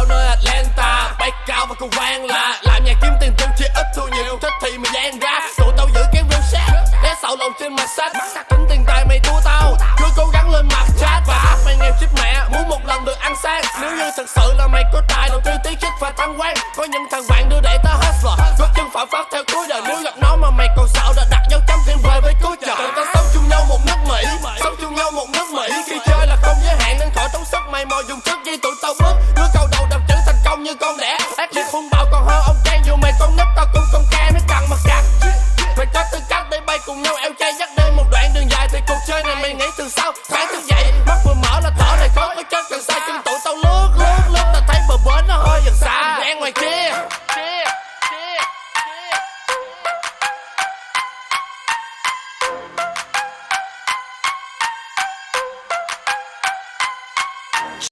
đâu nơi Atlanta, bay cao và còn vang lạ. Làm nhạc kiếm tiền tương chia ít thua nhiều, thích thì mày gian ra. Tụi tao giữ cái real shit, để sầu lòng trên mặt sách. Tính tiền tài mày thua tao, cứ cố gắng lên mặt chat. Và áp mày nghèo chết mẹ, muốn một lần được ăn sang. Nếu như thật sự là mày có tài, đầu tư tí khích và thăng quan. Có những thằng bạn đưa để ta hustler, gót chân phạm pháp theo cuối đời. Nếu gặp nó mà mày còn sợ đã đặt dấu chấm thêm về với cuối chợ. Tụi tao sống chung nhau một nước Mỹ, sống chung nhau một nước Mỹ. Khi chơi là không giới hạn nên khỏi tốn sức mày mò dùng sức gì tụi tao bước. Đứa cầu đầu đập chữ thành công như con đẻ. Ác liệt hung bạo còn hơn ông Trang, dù mày con nít tao cũng công ca mới cần mặt cặt. Mày có tư cách để bay cùng nhau eo chay dắt đi một đoạn đường dài. Thì cuộc chơi này mày nghĩ từ sau tháng thức dậy, mắt vừa mở là thở này khó có chất cần sai. Chân tụi tao lướt ta thấy bờ bến nó hơi dần xa. Đen ngoài kia